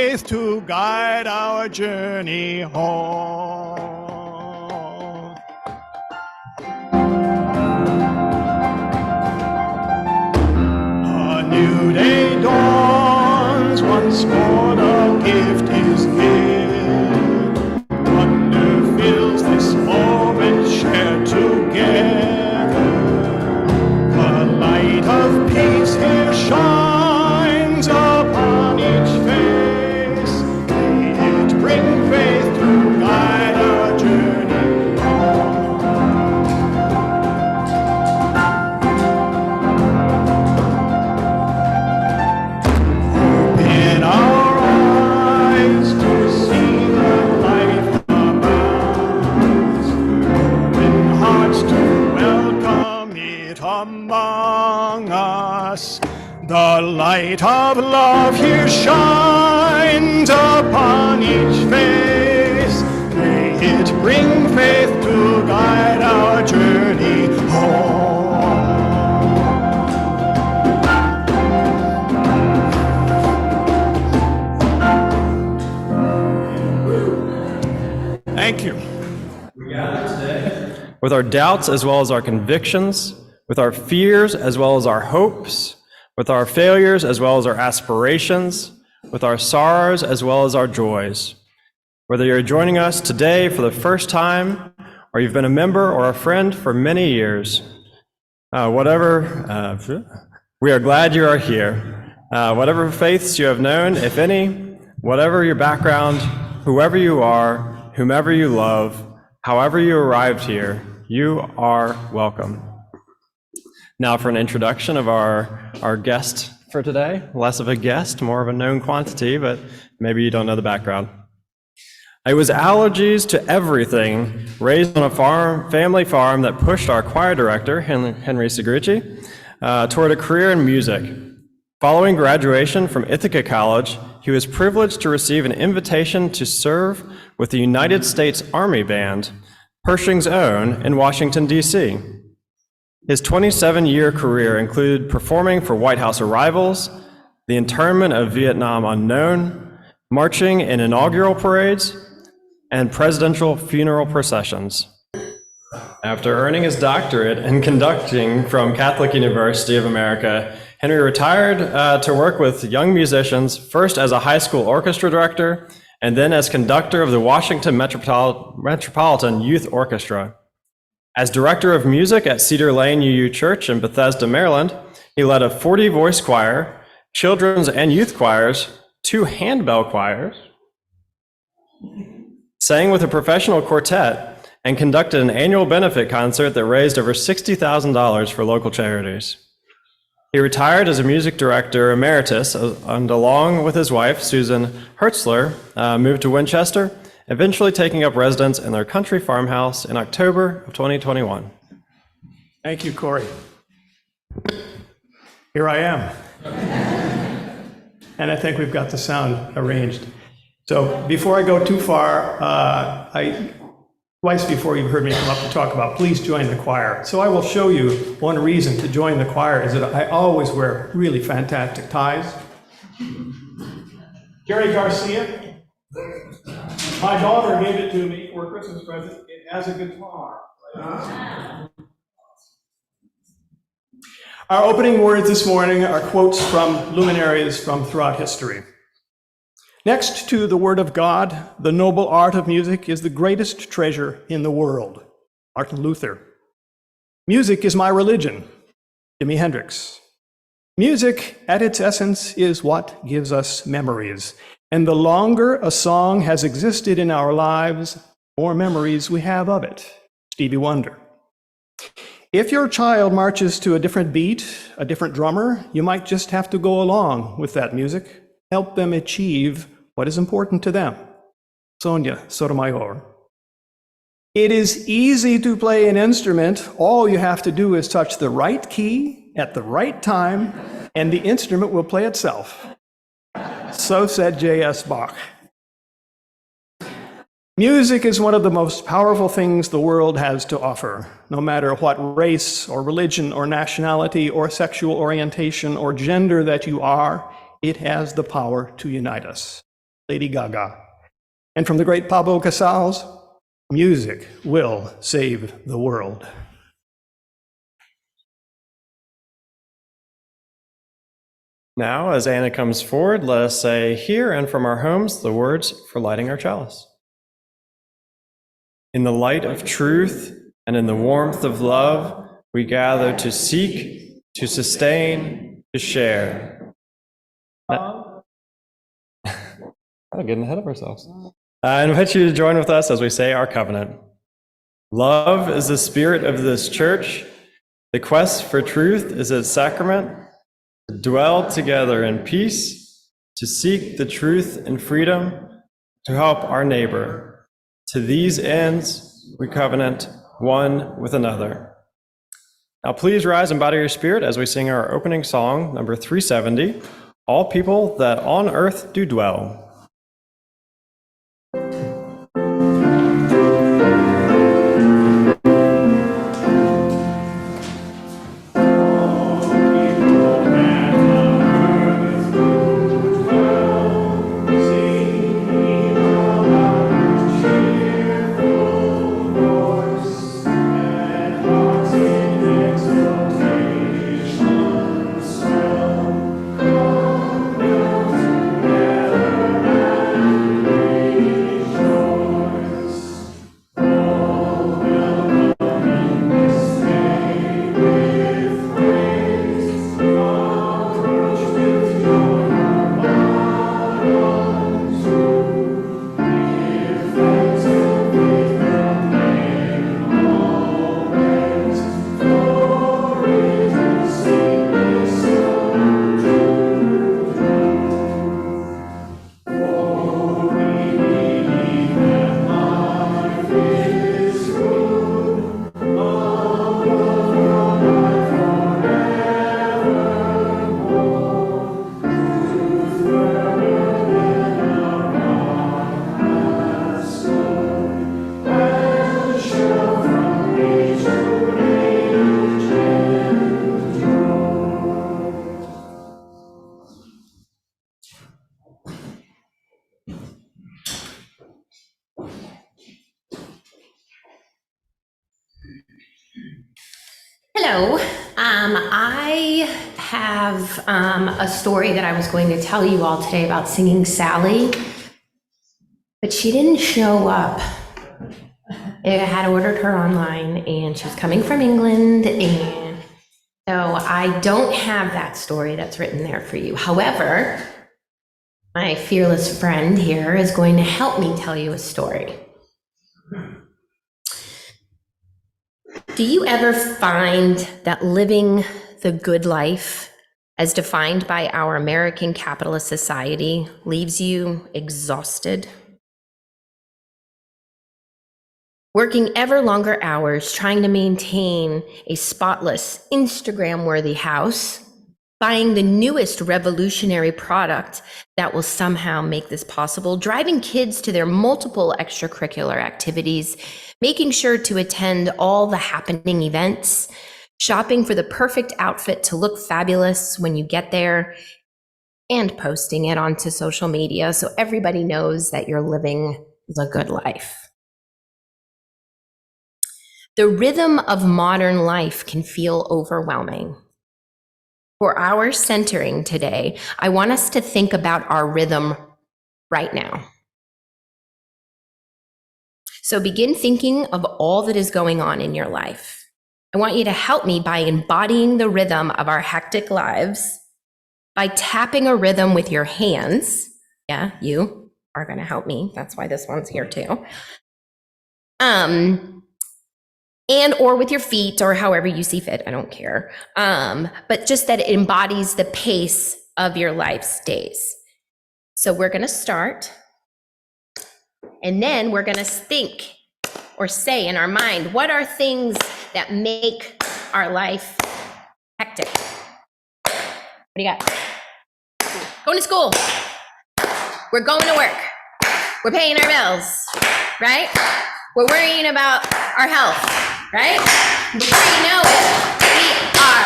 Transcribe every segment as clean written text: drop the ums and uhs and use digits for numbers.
faith to guide our journey home. A new day dawns once more, the gift is given. Wonder fills this moment shared together. The light of peace here shines upon each face. May it bring faith to guide our journey home. Open our eyes to see the life abounds. Open hearts to welcome it among us. The light of love here shines upon each face. May it bring faith to guide our journey home. Thank you. We gather today with our doubts as well as our convictions, with our fears as well as our hopes, with our failures as well as our aspirations, with our sorrows as well as our joys. Whether you're joining us today for the first time, or you've been a member or a friend for many years, we are glad you are here. Whatever faiths you have known, if any, whatever your background, whoever you are, whomever you love, however you arrived here, you are welcome. Now for an introduction of our guest for today. Less of a guest, more of a known quantity, but maybe you don't know the background. It was allergies to everything, raised on a family farm that pushed our choir director, Henry Segrucci, toward a career in music. Following graduation from Ithaca College, he was privileged to receive an invitation to serve with the United States Army Band, Pershing's own, in Washington, D.C. His 27-year career included performing for White House arrivals, the internment of Vietnam Unknown, marching in inaugural parades, and presidential funeral processions. After earning his doctorate in conducting from Catholic University of America, Henry retired to work with young musicians, first as a high school orchestra director, and then as conductor of the Washington Metropolitan Youth Orchestra. As director of music at Cedar Lane UU Church in Bethesda, Maryland, he led a 40-voice choir, children's and youth choirs, 2 handbell choirs, sang with a professional quartet, and conducted an annual benefit concert that raised over $60,000 for local charities. He retired as a music director emeritus, and along with his wife, Susan Hertzler, moved to Winchester, eventually taking up residence in their country farmhouse in October of 2021. Thank you, Corey. Here I am. And I think we've got the sound arranged. So before I go too far, twice before you've heard me come up to talk about please join the choir. So I will show you one reason to join the choir is that I always wear really fantastic ties. Jerry Garcia, my daughter gave it to me for a Christmas present. It has a guitar. Our opening words this morning are quotes from luminaries from throughout history. Next to the Word of God, the noble art of music is the greatest treasure in the world. Martin Luther. Music is my religion. Jimi Hendrix. Music, at its essence, is what gives us memories. And the longer a song has existed in our lives, the more memories we have of it. Stevie Wonder. If your child marches to a different beat, a different drummer, you might just have to go along with that music. Help them achieve what is important to them. Sonia Sotomayor. It is easy to play an instrument. All you have to do is touch the right key at the right time, and the instrument will play itself. So said J.S. Bach. Music is one of the most powerful things the world has to offer. No matter what race or religion or nationality or sexual orientation or gender that you are, it has the power to unite us. Lady Gaga. And from the great Pablo Casals, music will save the world. Now, as Anna comes forward, let us say here and from our homes the words for lighting our chalice. In the light of truth and in the warmth of love, we gather to seek, to sustain, to share. Getting ahead of ourselves. I invite you to join with us as we say our covenant. Love is the spirit of this church. The quest for truth is its sacrament. To dwell together in peace, to seek the truth and freedom, to help our neighbor. To these ends, we covenant one with another. Now please rise and bow to your spirit as we sing our opening song, number 370, All People That on Earth Do Dwell. Hello. I have a story that I was going to tell you all today about singing Sally, but she didn't show up. I had ordered her online and she's coming from England, and so I don't have that story that's written there for you. However, my fearless friend here is going to help me tell you a story. Do you ever find that living the good life, as defined by our American capitalist society, leaves you exhausted? Working ever longer hours trying to maintain a spotless, Instagram-worthy house, buying the newest revolutionary product that will somehow make this possible, driving kids to their multiple extracurricular activities, making sure to attend all the happening events, shopping for the perfect outfit to look fabulous when you get there, and posting it onto social media so everybody knows that you're living the good life. The rhythm of modern life can feel overwhelming. For our centering today, I want us to think about our rhythm right now. So begin thinking of all that is going on in your life. I want you to help me by embodying the rhythm of our hectic lives, by tapping a rhythm with your hands. Yeah, you are going to help me. That's why this one's here too. And or with your feet or however you see fit, I don't care. But just that it embodies the pace of your life's days. So we're gonna start, and then we're gonna think or say in our mind, what are things that make our life hectic? What do you got? Going to school. We're going to work. We're paying our bills, right? We're worrying about our health. Right? Before you know it, we are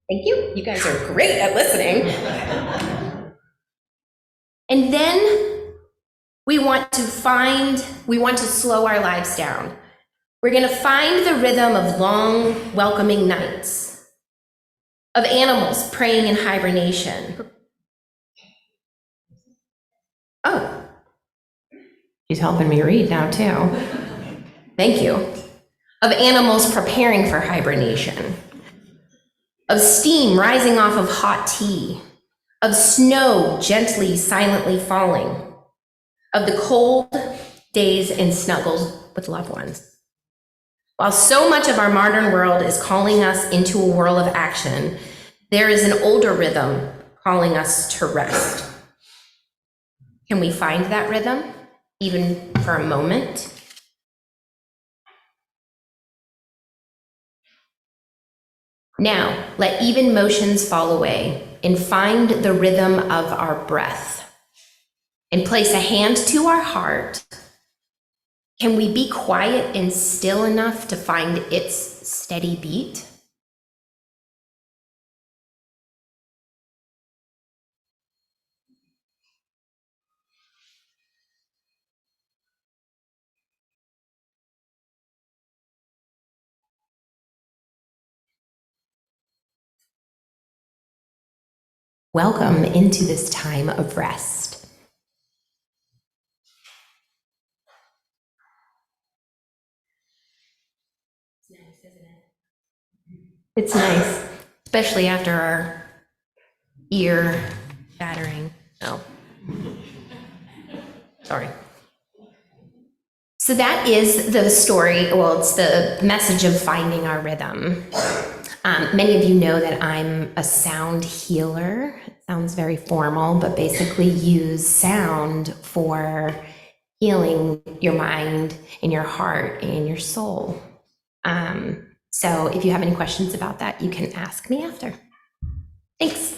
Thank you. You guys are great at listening. And then we want to slow our lives down. We're going to find the rhythm of long, welcoming nights, of animals praying in hibernation. Oh, she's helping me read now too. Thank you. Of animals preparing for hibernation, of steam rising off of hot tea, of snow gently, silently falling, of the cold days and snuggles with loved ones. While so much of our modern world is calling us into a whirl of action, there is an older rhythm calling us to rest. Can we find that rhythm, even for a moment? Now, let even motions fall away and find the rhythm of our breath. And place a hand to our heart. Can we be quiet and still enough to find its steady beat? Welcome into this time of rest. It's nice, isn't it? It's nice, especially after our ear shattering. Oh, sorry. So that is the story. Well, it's the message of finding our rhythm. Many of you know that I'm a sound healer. It sounds very formal, but basically use sound for healing your mind and your heart and your soul. So if you have any questions about that, you can ask me after. Thanks.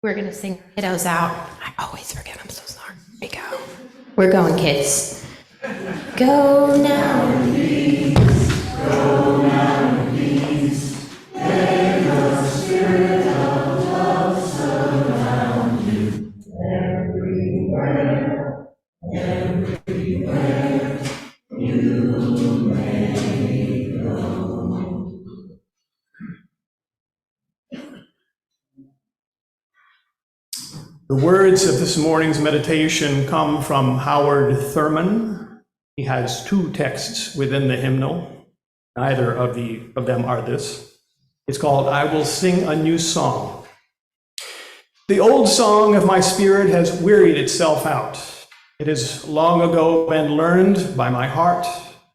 We're gonna sing Kiddos Out. I always forget, I'm so sorry. Here we go. We're going, kids. Go now. Go now. Let the spirit of love surround you everywhere, everywhere you may go. The words of this morning's meditation come from Howard Thurman. He has two texts within the hymnal. Neither of them are this. It's called, I Will Sing a New Song. The old song of my spirit has wearied itself out. It has long ago been learned by my heart,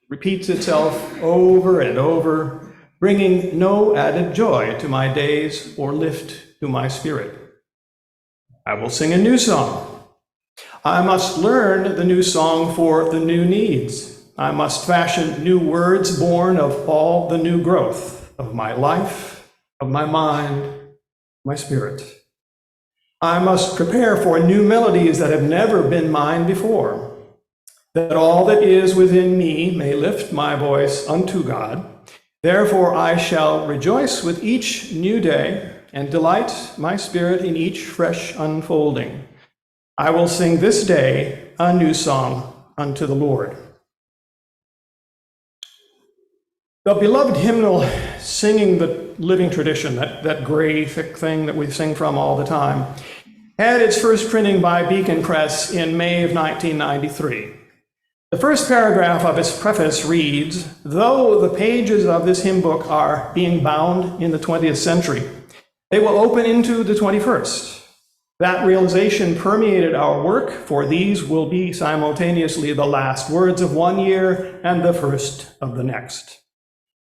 repeats itself over and over, bringing no added joy to my days or lift to my spirit. I will sing a new song. I must learn the new song for the new needs. I must fashion new words born of all the new growth of my life, of my mind, my spirit. I must prepare for new melodies that have never been mine before, that all that is within me may lift my voice unto God. Therefore I shall rejoice with each new day and delight my spirit in each fresh unfolding. I will sing this day a new song unto the Lord. The beloved hymnal, Singing the Living Tradition, that gray, thick thing that we sing from all the time, had its first printing by Beacon Press in May of 1993. The first paragraph of its preface reads, though the pages of this hymn book are being bound in the 20th century, they will open into the 21st. That realization permeated our work, for these will be simultaneously the last words of one year and the first of the next.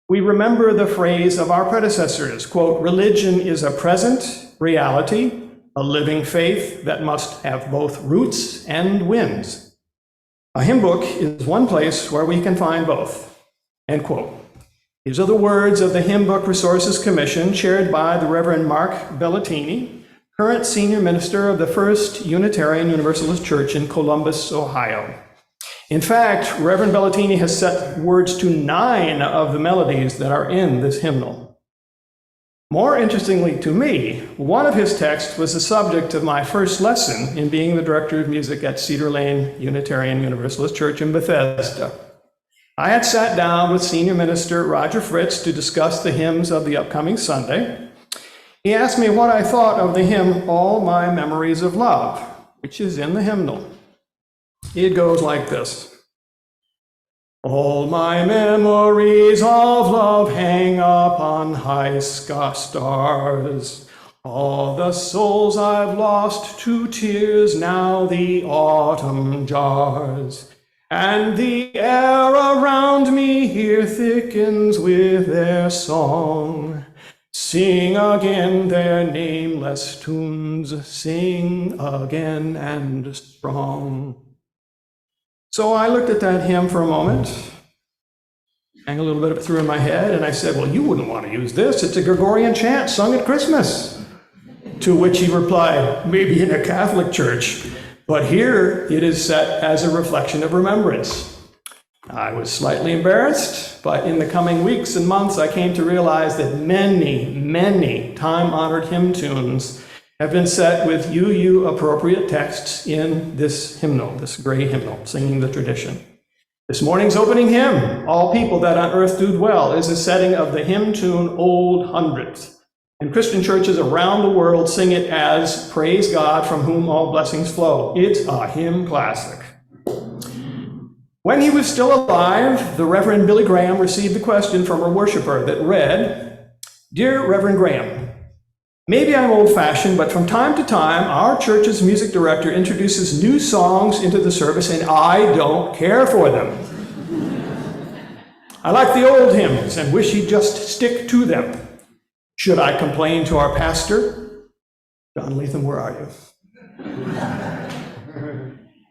We remember the phrase of our predecessors, quote, religion is a present reality, a living faith that must have both roots and winds. A hymn book is one place where we can find both, end quote. These are the words of the Hymn Book Resources Commission, chaired by the Reverend Mark Bellatini, current senior minister of the First Unitarian Universalist Church in Columbus, Ohio. In fact, Reverend Bellatini has set words to 9 of the melodies that are in this hymnal. More interestingly to me, one of his texts was the subject of my first lesson in being the director of music at Cedar Lane Unitarian Universalist Church in Bethesda. I had sat down with Senior Minister Roger Fritz to discuss the hymns of the upcoming Sunday. He asked me what I thought of the hymn, All My Memories of Love, which is in the hymnal. It goes like this. All my memories of love hang upon high stars. All the souls I've lost to tears now the autumn jars. And the air around me here thickens with their song. Sing again their nameless tunes, sing again and strong. So I looked at that hymn for a moment, sang a little bit of it through in my head, and I said, well, you wouldn't want to use this. It's a Gregorian chant sung at Christmas. To which he replied, maybe in a Catholic church, but here it is set as a reflection of remembrance. I was slightly embarrassed, but in the coming weeks and months, I came to realize that many time-honored hymn tunes have been set with UU appropriate texts in this hymnal, this gray hymnal, singing the tradition. This morning's opening hymn, All People That on Earth Do Dwell, is a setting of the hymn tune Old Hundredth. And Christian churches around the world sing it as Praise God from whom all blessings flow. It's a hymn classic. When he was still alive, the Reverend Billy Graham received a question from a worshiper that read, Dear Reverend Graham, maybe I'm old-fashioned, but from time to time, our church's music director introduces new songs into the service, and I don't care for them. I like the old hymns and wish he'd just stick to them. Should I complain to our pastor? John Latham, where are you?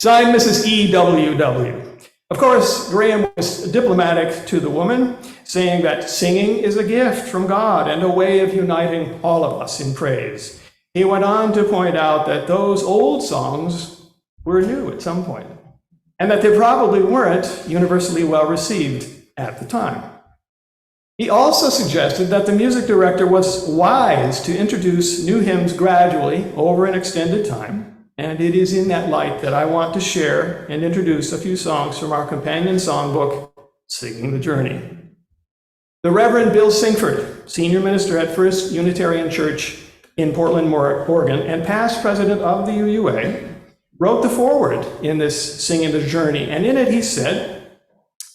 Signed, Mrs. E.W.W. Of course, Graham was diplomatic to the woman, saying that singing is a gift from God and a way of uniting all of us in praise. He went on to point out that those old songs were new at some point, and that they probably weren't universally well received at the time. He also suggested that the music director was wise to introduce new hymns gradually over an extended time. And it is in that light that I want to share and introduce a few songs from our companion songbook, Singing the Journey. The Reverend Bill Singford, senior minister at First Unitarian Church in Portland, Oregon, and past president of the UUA, wrote the foreword in this Singing the Journey. And in it he said,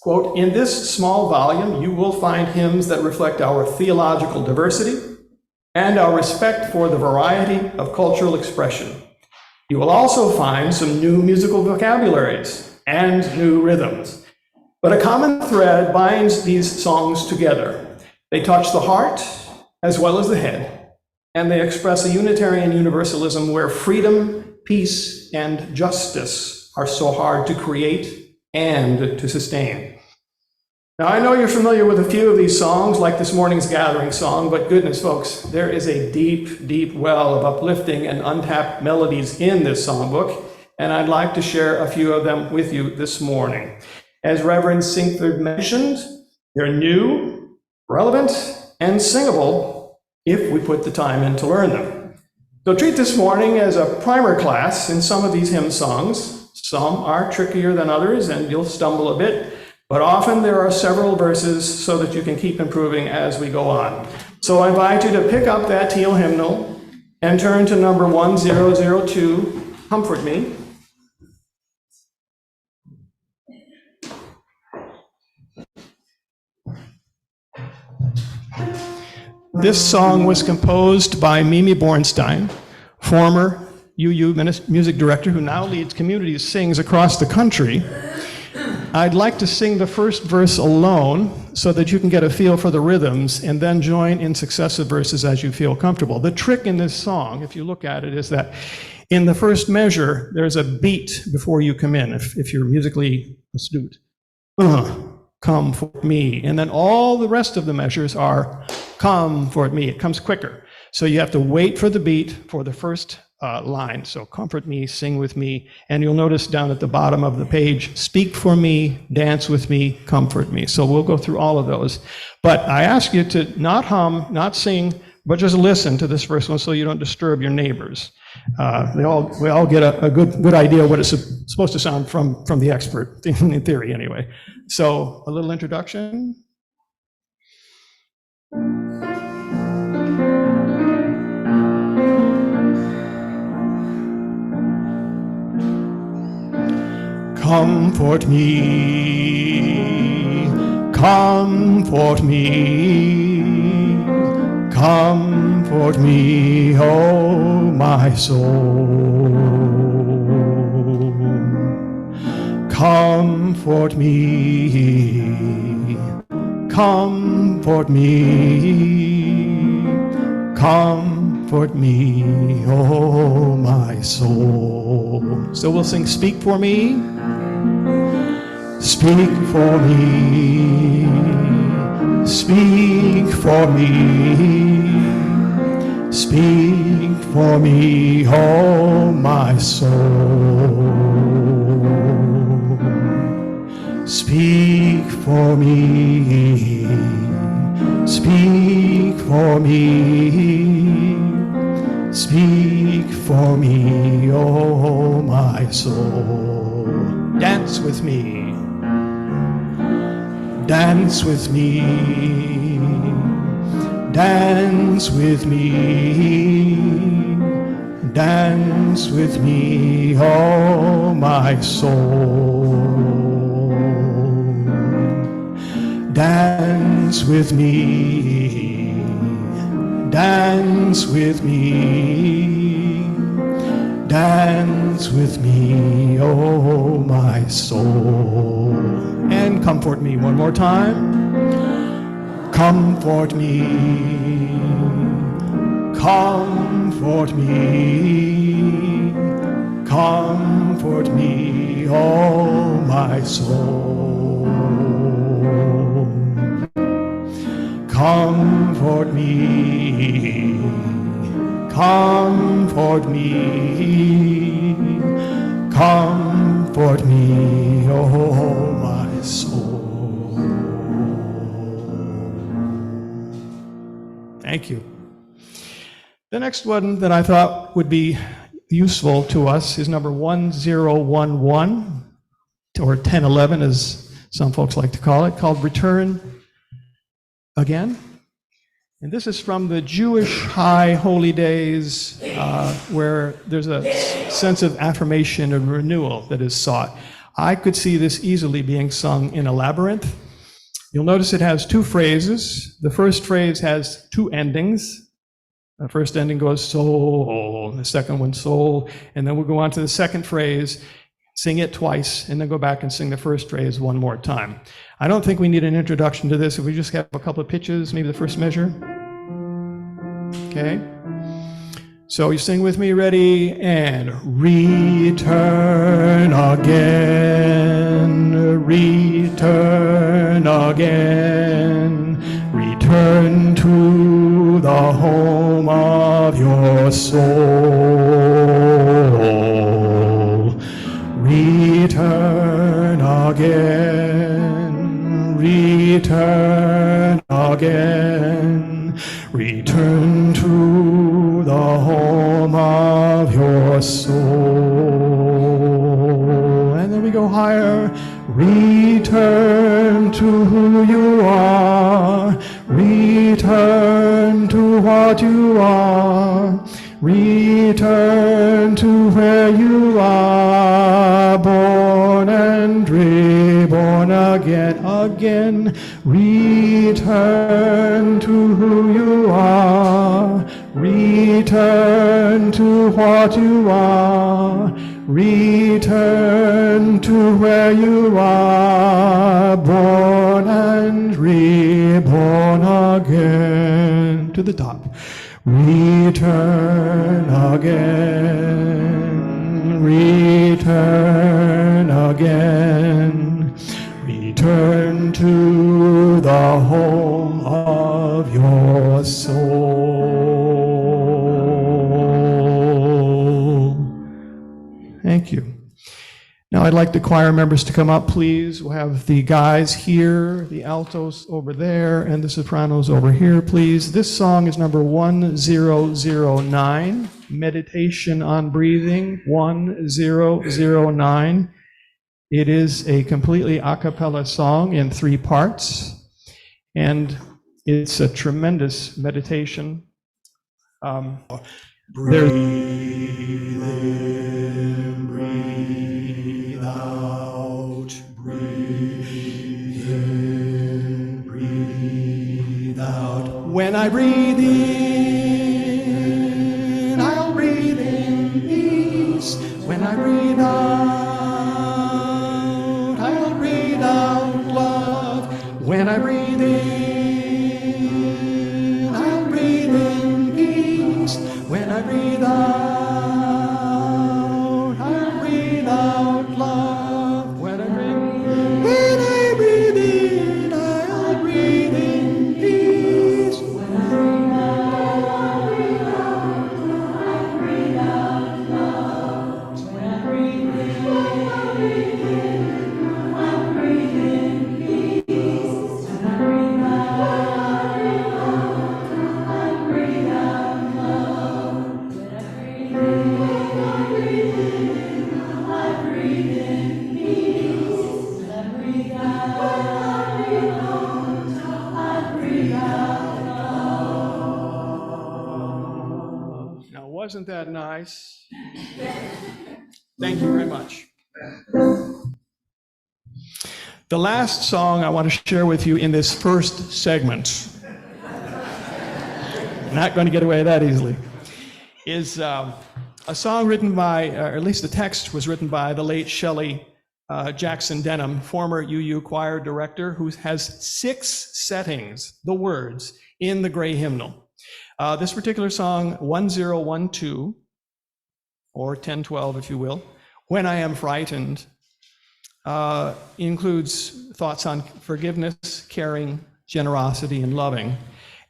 quote, in this small volume, you will find hymns that reflect our theological diversity and our respect for the variety of cultural expression. You will also find some new musical vocabularies and new rhythms. But a common thread binds these songs together. They touch the heart as well as the head, and they express a Unitarian Universalism where freedom, peace, and justice are so hard to create and to sustain. Now, I know you're familiar with a few of these songs, like this morning's gathering song, but goodness, folks, there is a deep, deep well of uplifting and untapped melodies in this songbook, and I'd like to share a few of them with you this morning. As Reverend Singford mentioned, they're new, relevant, and singable if we put the time in to learn them. So treat this morning as a primer class in some of these hymn songs. Some are trickier than others, and you'll stumble a bit. But often there are several verses so that you can keep improving as we go on. So I invite you to pick up that teal hymnal and turn to number 1002, Comfort Me. This song was composed by Mimi Bornstein, former UU music director who now leads Communities Sings across the country. I'd like to sing the first verse alone so that you can get a feel for the rhythms and then join in successive verses as you feel comfortable. The trick in this song, if you look at it, is that in the first measure, there's a beat before you come in, if you're musically astute. Comfort me. And then all the rest of the measures are comfort me. It comes quicker. So you have to wait for the beat for the first line. So comfort me, sing with me, and you'll notice down at the bottom of the page, speak for me, dance with me, comfort me. So we'll go through all of those. But I ask you to not hum, not sing, but just listen to this first one so you don't disturb your neighbors. We all get a good idea what it's supposed to sound from the expert, in theory anyway. So a little introduction. Comfort me, comfort me, comfort me, oh my soul. Comfort me, comfort me, comfort me, oh my soul. So we'll sing Speak for Me. Speak for me, speak for me, speak for me, oh my soul. Speak for me, speak for me, speak for me, oh my soul. Dance with me. Dance with me, dance with me, dance with me, oh my soul. Dance with me, dance with me, dance with me, oh my soul. And comfort me one more time. Comfort me, comfort me, comfort me, oh my soul. Comfort me, comfort me, comfort me, oh my soul. Thank you. The next one that I thought would be useful to us is number 1011, or 1011 as some folks like to call it, called Return Again. And this is from the Jewish High Holy Days, where there's a sense of affirmation and renewal that is sought. I could see this easily being sung in a labyrinth. You'll notice it has two phrases. The first phrase has two endings. The first ending goes soul, the second one soul, and then we'll go on to the second phrase, sing it twice, and then go back and sing the first phrase one more time. I don't think we need an introduction to this. If we just have a couple of pitches, maybe the first measure. Okay. So you sing with me, ready, and return again, return again, return to the home of your soul. Return again, return again, return to the home of your soul. And then we go higher. Return to who you are. Return to what you are. Return to where you are. Born and reborn again, again. Return to who you are. Return to what you are. Return to where you are. Born and reborn again. To the top. Return again. Return again. Return to the home of your soul. Thank you. Now I'd like the choir members to come up, please. We'll have the guys here, the altos over there, and the sopranos over here, please. This song is number 1009, Meditation on Breathing, 1009. It is a completely a cappella song in 3 parts, and it's a tremendous meditation. Breathe in, breathe out, breathe in, breathe out. When I breathe in, I'll breathe in peace. When I breathe out, I'll breathe out love. When I breathe in, I'll breathe in peace. When I breathe out, I'll breathe out love. When I breathe in, I'll breathe in peace. When I breathe out, I'll breathe out love. When I breathe in, I'll breathe in peace. When I breathe out, I'll breathe out love. When I breathe in, I'll breathe in peace. When I breathe out, I'll breathe out love. Now, wasn't that nice? Thank you very much. The last song I want to share with you in this first segment, not going to get away that easily, is a song written by, or at least the text was written by the late Shelley Jackson Denham, former UU choir director, who has 6 settings, the words, in the Gray Hymnal. This particular song, 1012, or 1012 if you will, When I Am Frightened, includes thoughts on forgiveness, caring, generosity, and loving.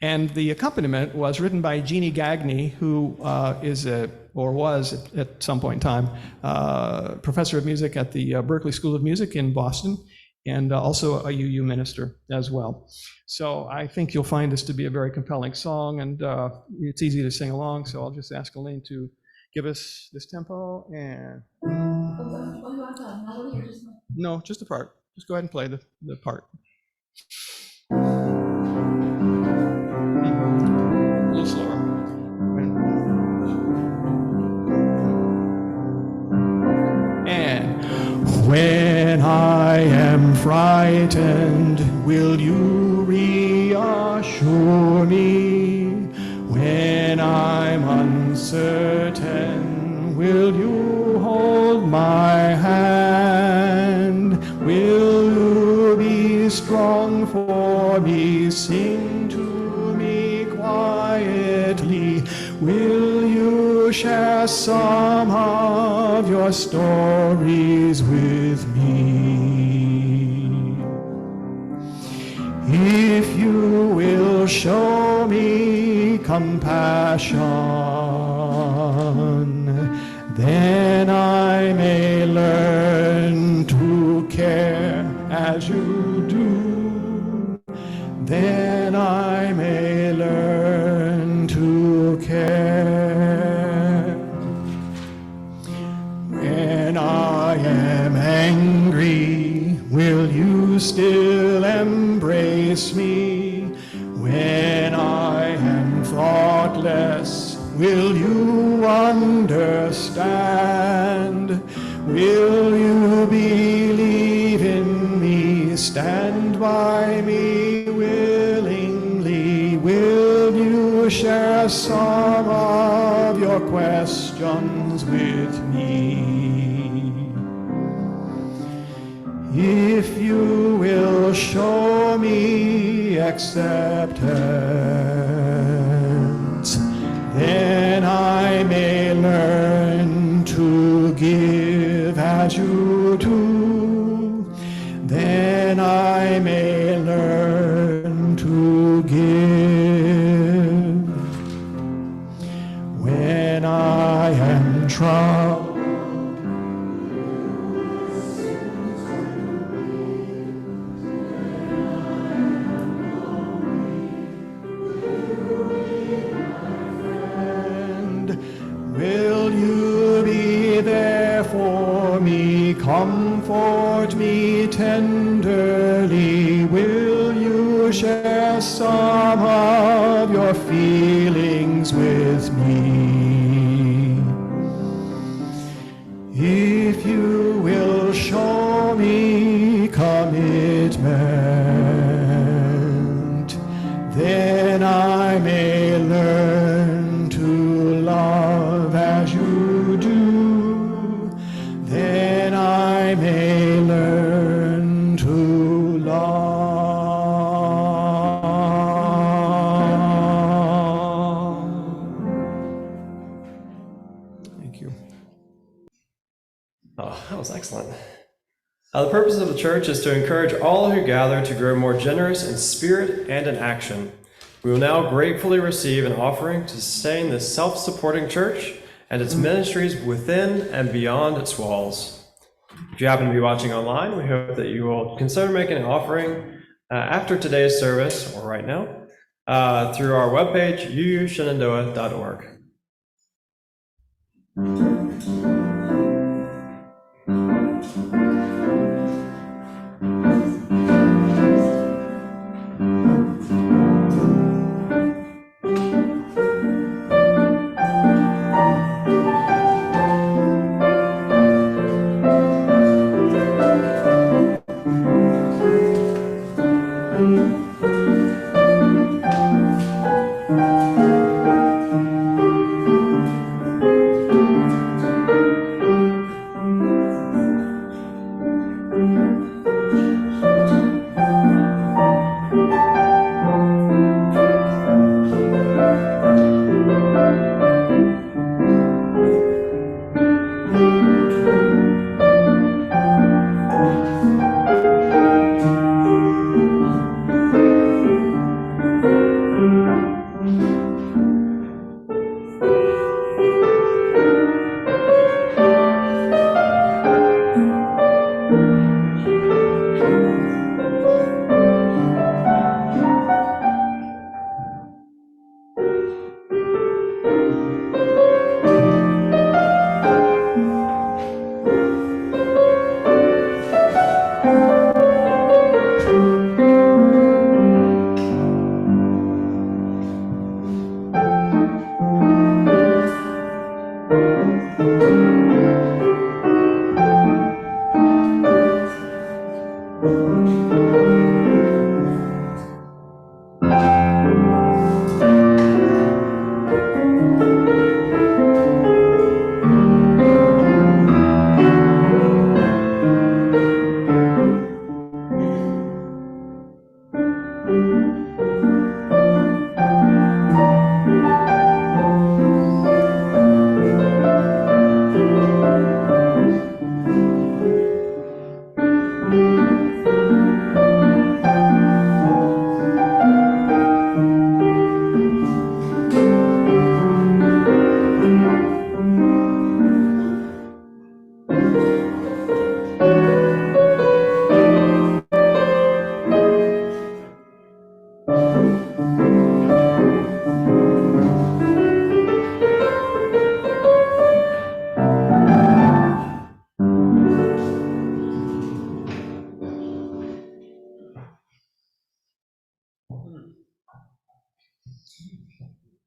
And the accompaniment was written by Jeannie Gagne, who was at some point in time professor of music at the Berklee School of Music in Boston, and also a UU minister as well. So I think you'll find this to be a very compelling song, and it's easy to sing along, so I'll just ask Elaine to give us this tempo, and... No, just the part. Just go ahead and play the part. A little slower. And when I am frightened, will you reassure me? When I'm uncertain, will you hold my hand? Will you be strong for me? Sing to me quietly. Will you share some of your stories with me? If you will show me compassion, then I may learn to care as you do. Then I may learn to care. When I am angry, will you still embrace me? When I am thoughtless, will you understand? Will you believe in me? Stand by me willingly. Will you share some of your questions with me? If you will show me acceptance, then I may learn to give as you do. Then I may learn to give. When I am troubled, Comfort me tenderly, will you share some of your feelings with me? If you will show me commitment, then I may learn to love as you do. Then I may learn to love. Thank you. Oh, that was excellent. The purpose of the church is to encourage all who gather to grow more generous in spirit and in action. We will now gratefully receive an offering to sustain this self-supporting church and its ministries within and beyond its walls. If you happen to be watching online, we hope that you will consider making an offering after today's service, or right now, through our webpage, uushenandoah.org.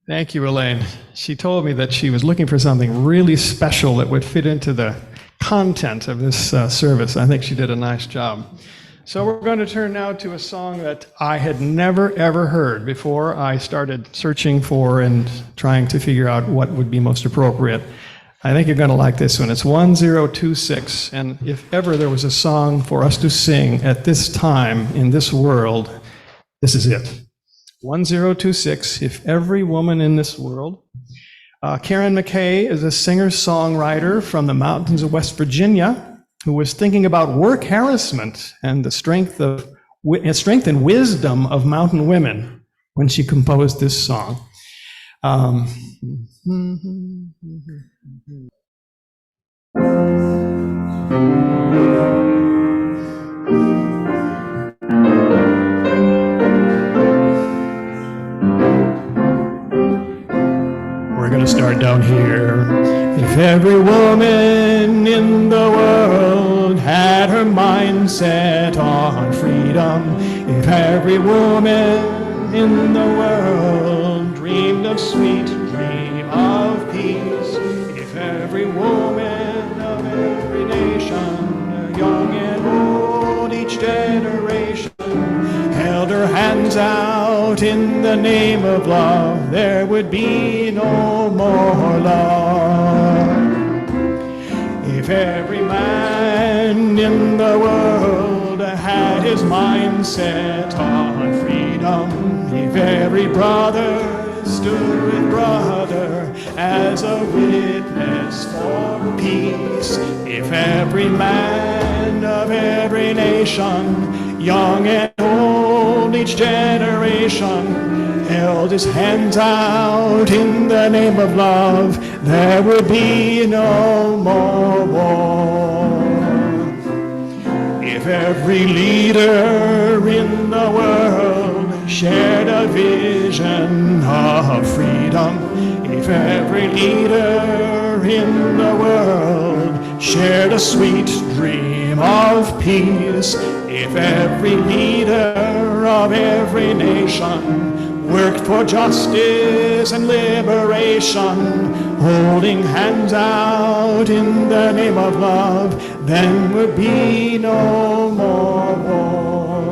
Thank you, Elaine. She told me that she was looking for something really special that would fit into the content of this service. I think she did a nice job. So we're going to turn now to a song that I had never, ever heard before I started searching for and trying to figure out what would be most appropriate. I think you're going to like this one. It's 1026, and if ever there was a song for us to sing at this time in this world, this is it. 1026, If Every Woman in This World. Karen McKay is a singer-songwriter from the mountains of West Virginia who was thinking about work harassment and the strength and wisdom of mountain women when she composed this song. We're going to start down here. If every woman in the world had her mind set on freedom, if every woman in the world dreamed of sweet dream of peace, if every woman of every nation, young and old, each generation, held her hands out in the name of love, there would be no more love. If every man in the world had his mind set on freedom, if every brother stood with brother as a witness for peace, if every man of every nation, young and old, each generation, held his hands out in the name of love, there would be no more war. If every leader in the world shared a vision of freedom, if every leader in the world shared a sweet dream of peace, if every leader of every nation worked for justice and liberation, holding hands out in the name of love, then would be no more war.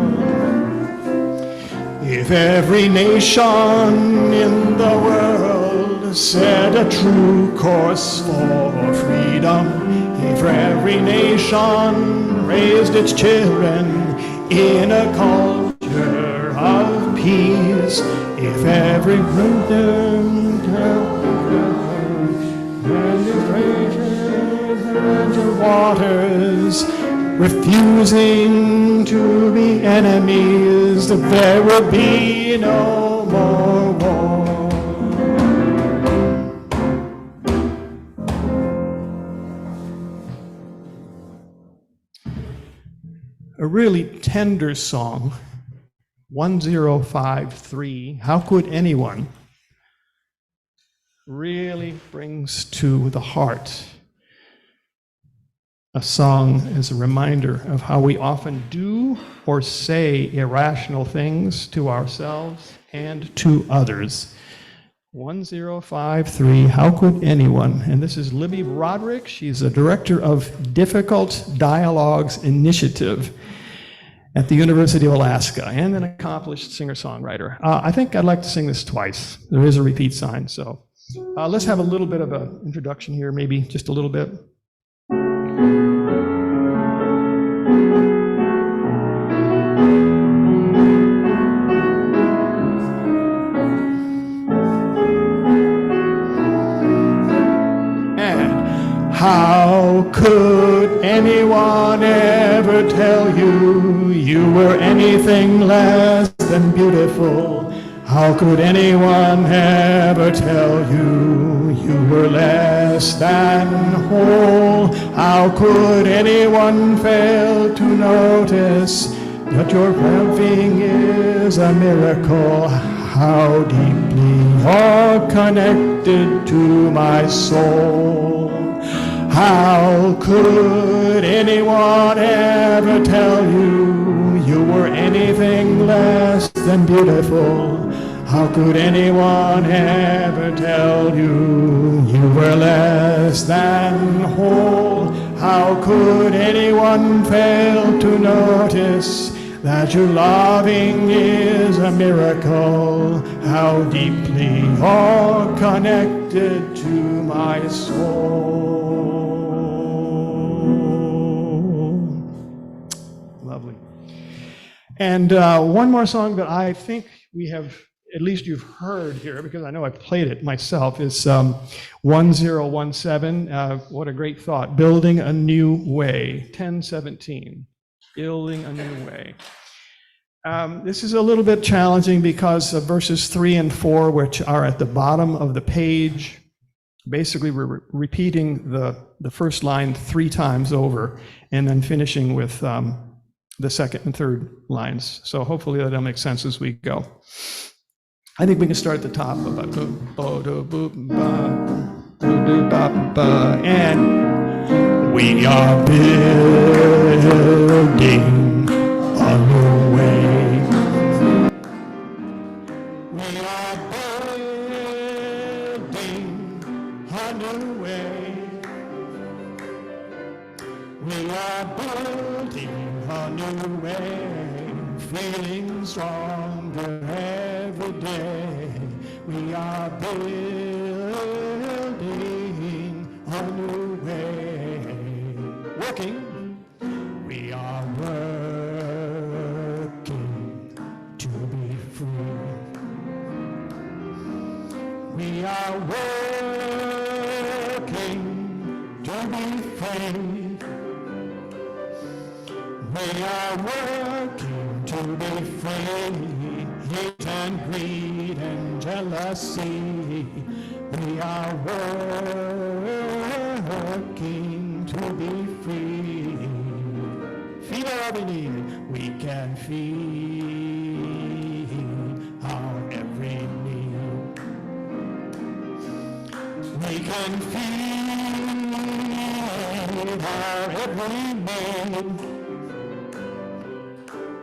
If every nation in the world set a true course for freedom, if every nation raised its children in a culture of peace, if every brother and the waters refusing to be enemies, there will be no more war. A really tender song, 1053, How Could Anyone, really brings to the heart a song as a reminder of how we often do or say irrational things to ourselves and to others. 1053, How Could Anyone? And this is Libby Broderick. She's the director of Difficult Dialogues Initiative at the University of Alaska and an accomplished singer-songwriter. I think I'd like to sing this twice. There is a repeat sign, so let's have a little bit of an introduction here, maybe just a little bit. How could anyone ever tell you you were anything less than beautiful? How could anyone ever tell you you were less than whole? How could anyone fail to notice that your loving is a miracle? How deeply you're connected to my soul. How could anyone ever tell you you were anything less than beautiful? How could anyone ever tell you you were less than whole? How could anyone fail to notice that your loving is a miracle? How deeply you're connected to my soul. Lovely. And one more song that I think we have, at least you've heard here, because I know I played it myself, is 1017. What a great thought. Building a New Way. 1017. Building a New Way. This is a little bit challenging because of verses 3 and 4, which are at the bottom of the page. Basically, we're repeating the first line 3 times over and then finishing with the second and third lines. So hopefully that'll make sense as we go. I think we can start at the top. And we are building a new way. We are building a new way. We are building a new way, feeling stronger every day. We are building a new way. Working. We are working to be free. We are working to be free. We are working to be free. Hate and greed and jealousy. We are working to be free. Feed our every need. We can feed our every need. We can feed our every need.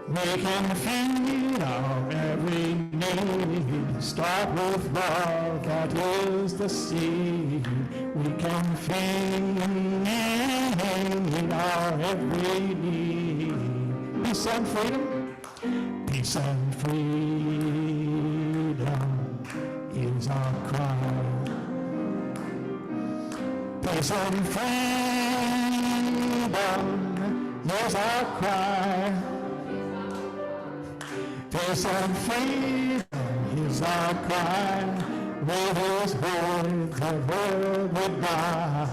We can feed our every need. Start with love, that is the seed. We can feed our every need. Peace and freedom. Peace and freedom is our cry. Peace and freedom is our cry. Peace and freedom is our cry. With his word, the world would die.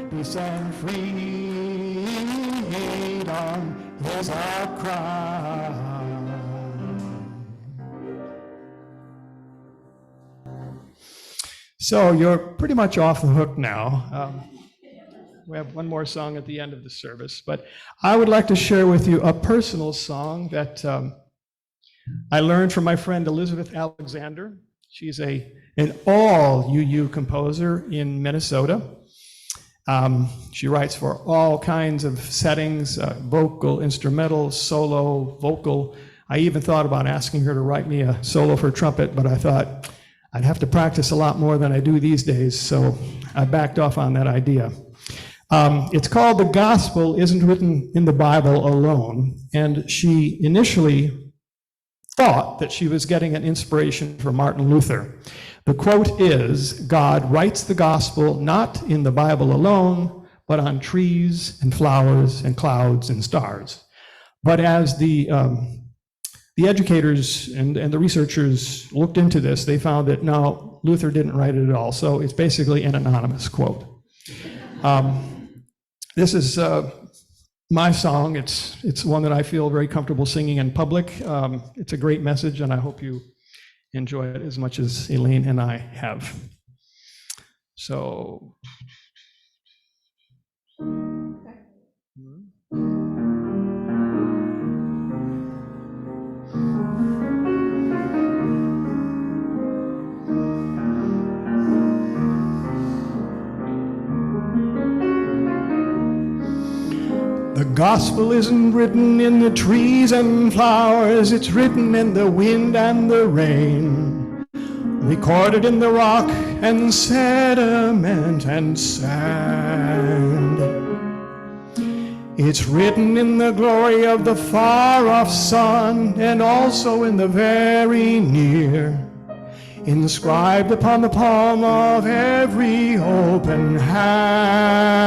Peace and freedom is our cry. So you're pretty much off the hook now. We have one more song at the end of the service, but I would like to share with you a personal song that I learned from my friend Elizabeth Alexander. She's an all UU composer in Minnesota. She writes for all kinds of settings, vocal, instrumental, solo, vocal. I even thought about asking her to write me a solo for trumpet, but I thought I'd have to practice a lot more than I do these days, so I backed off on that idea. It's called The Gospel Isn't Written in the Bible Alone, and she initially thought that she was getting an inspiration from Martin Luther. The quote is, "God writes the gospel not in the Bible alone, but on trees and flowers and clouds and stars." But as the educators and the researchers looked into this, they found that no, Luther didn't write it at all. So it's basically an anonymous quote. This is my song. It's one that I feel very comfortable singing in public. It's a great message, and I hope you enjoy it as much as Elaine and I have. So. The gospel isn't written in the trees and flowers, it's written in the wind and the rain, recorded in the rock and sediment and sand. It's written in the glory of the far-off sun and also in the very near, inscribed upon the palm of every open hand.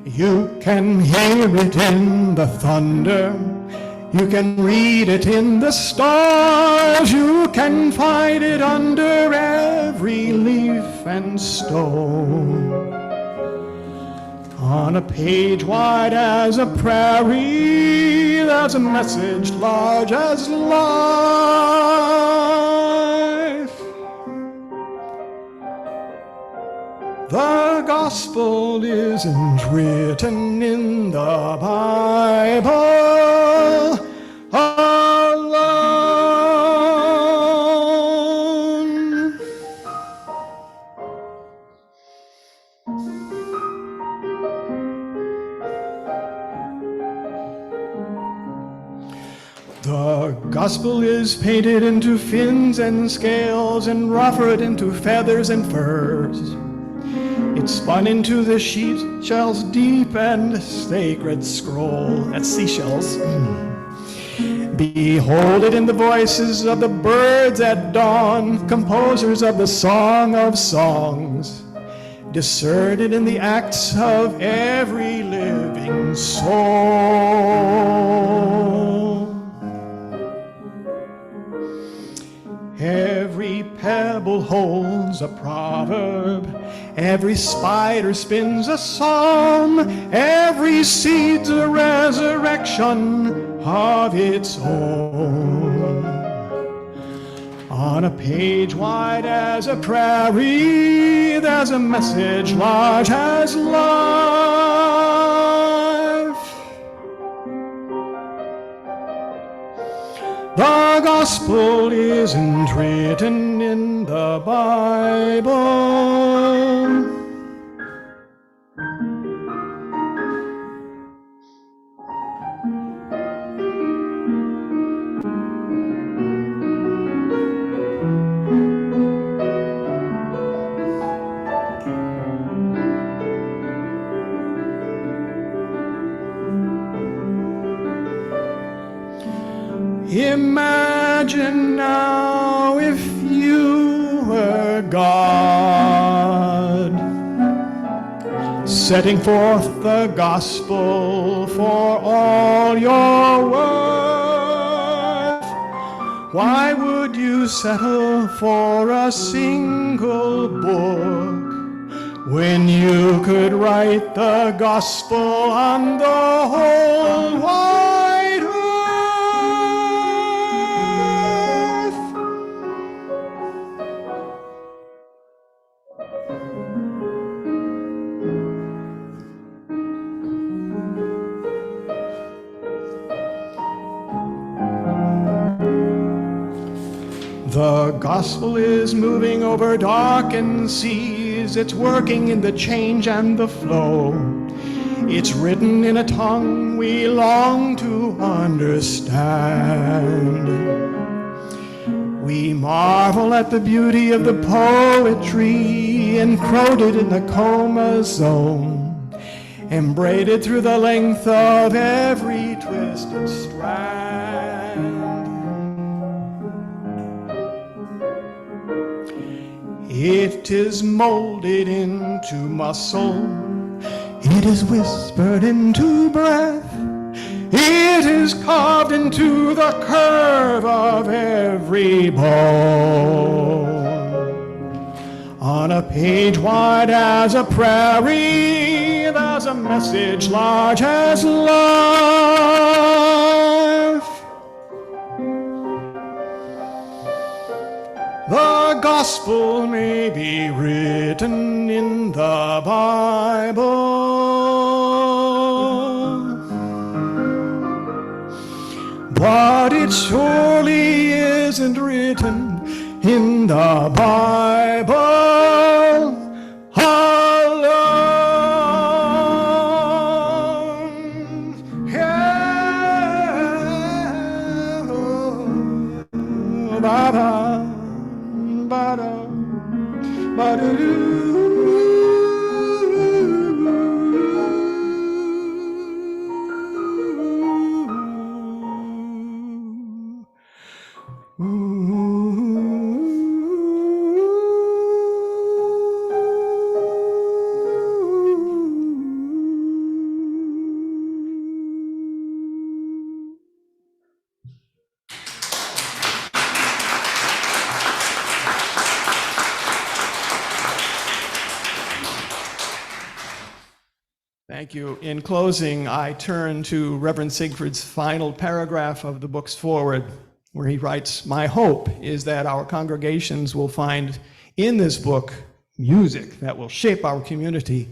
You can hear it in the thunder, you can read it in the stars, you can find it under every leaf and stone. On a page wide as a prairie, there's a message large as life. The gospel isn't written in the Bible, gospel is painted into fins and scales and ruffled into feathers and furs. It's spun into the sheep shell's deep and sacred scroll. That's seashells. Behold it in the voices of the birds at dawn, composers of the song of songs. Discern it in the acts of every living soul. Every pebble holds a proverb, every spider spins a psalm, every seed's a resurrection of its own. On a page wide as a prairie, there's a message large as life. The gospel isn't written in the Bible. Imagine now if you were God, setting forth the gospel for all your worth. Why would you settle for a single book when you could write the gospel on the whole wide earth? The gospel is moving over darkened seas. It's working in the change and the flow. It's written in a tongue we long to understand. We marvel at the beauty of the poetry encoded in the coma zone, embroidered through the length of every twisted strand. It is molded into muscle, it is whispered into breath, it is carved into the curve of every bone. On a page wide as a prairie, there's a message large as life. The gospel may be written in the Bible, but it surely isn't written in the Bible alone. Yeah. Oh, Baba. Thank you. In closing, I turn to Reverend Sigfrid's final paragraph of the book's foreword, where he writes, "My hope is that our congregations will find in this book music that will shape our community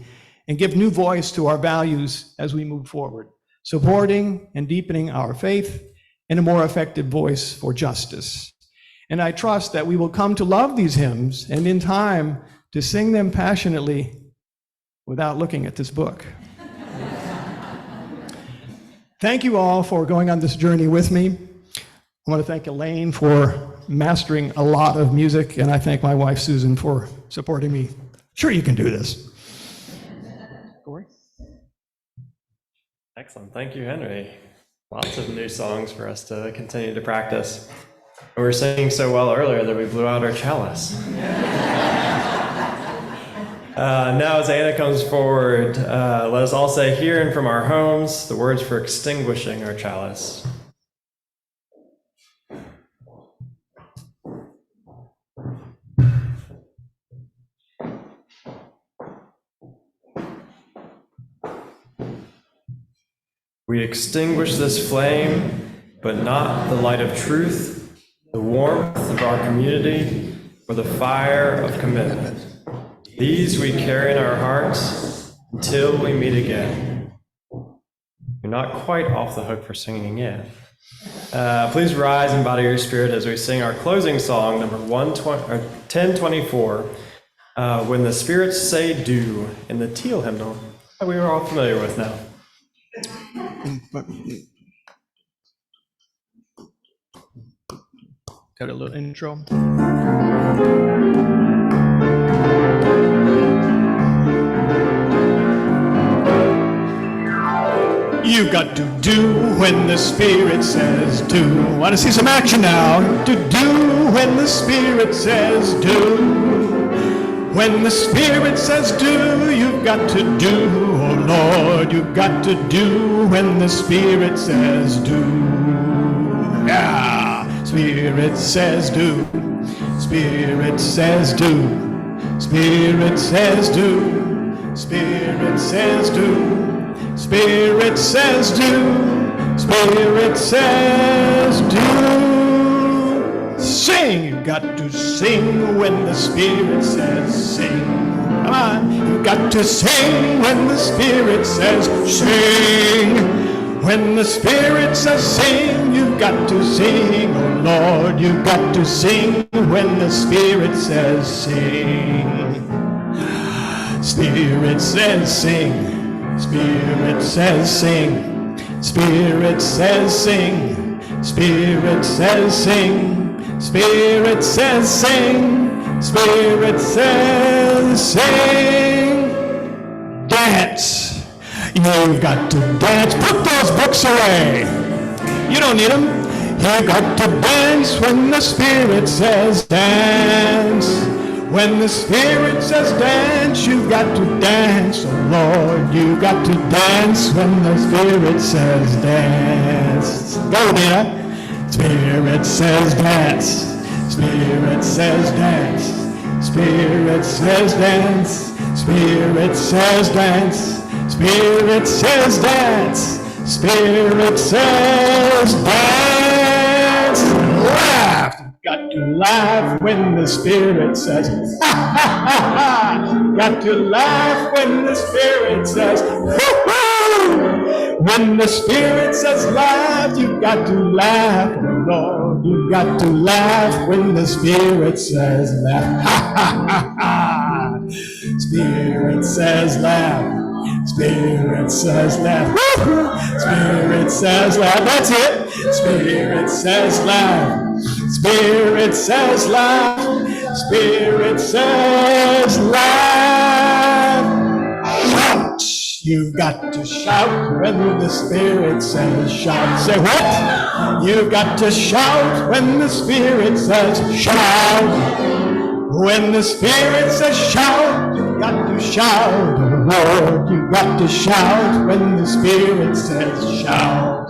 and give new voice to our values as we move forward, supporting and deepening our faith and a more effective voice for justice. And I trust that we will come to love these hymns and in time to sing them passionately without looking at this book." Thank you all for going on this journey with me. I want to thank Elaine for mastering a lot of music, and I thank my wife, Susan, for supporting me. Sure, you can do this. Corey? Excellent. Thank you, Henry. Lots of new songs for us to continue to practice. We were singing so well earlier that we blew out our chalice. Now, as Anna comes forward, let us all say, here and from our homes, the words for extinguishing our chalice. We extinguish this flame, but not the light of truth, the warmth of our community, or the fire of commitment. These we carry in our hearts until we meet again. You're not quite off the hook for singing yet. Please rise and bow to your spirit as we sing our closing song, number 1024, When the Spirits Say Do, in the Teal hymnal that we are all familiar with now. Got a little intro. You got to do when the Spirit says do. Want to see some action now? To do when the Spirit says do. When the Spirit says do, you've got to do. Oh Lord, you've got to do when the Spirit says do. Yeah. Spirit says do. Spirit says do. Spirit says do. Spirit says do. Spirit says do. Spirit says do. Sing. You got to sing when the Spirit says sing. Come on. You got to sing when the Spirit says sing. When the Spirit says sing, you've got to sing. Oh Lord, you've got to sing when the Spirit says sing. Spirit says sing. Spirit says sing. Spirit says sing. Spirit says sing. Spirit says sing. Spirit says sing. Dance. You've got to dance. Put those books away. You don't need them. You've got to dance when the Spirit says dance. When the Spirit says dance, you've got to dance. Oh Lord, you've got to dance when the Spirit says dance. Go, Dina. Spirit says dance. Spirit says dance. Spirit says dance. Spirit says dance. Spirit says dance. Spirit says dance. Laugh. Got to laugh when the Spirit says ha ha ha ha. Got to laugh when the Spirit says woo-hoo. When the Spirit says laugh, you've got to laugh. Oh Lord, you've got to laugh when the Spirit says laugh. Ha ha ha ha. Spirit says laugh. Spirit says laugh. Spirit says laugh. That's it. Spirit says laugh. Spirit says laugh. Spirit says laugh. Shout. You've got to shout when the Spirit says shout. Say what? You've got to shout when the Spirit says shout. When the Spirit says shout, you've got to shout. Oh Lord, you've got to shout when the Spirit says shout.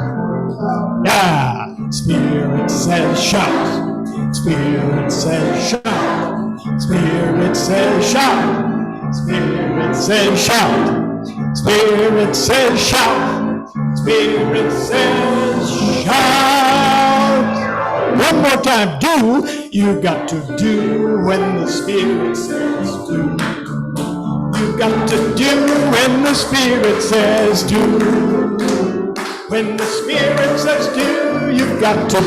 Yeah. Spirit says shout. Spirit says shout. Spirit says shout. Spirit says shout. Spirit says shout. Spirit says shout. One more time. Do. You got to do when the Spirit says do. You got to do when the Spirit says do. When the Spirit says do, you've got to do.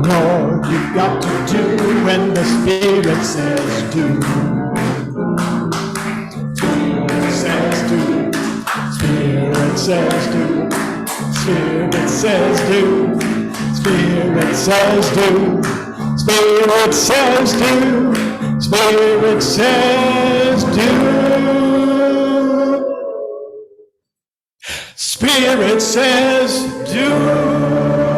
Lord, you've got to do when the Spirit says do. Spirit says do. Spirit says do. Spirit says do. Spirit says do. Spirit says do. Spirit says do. Spirit says do.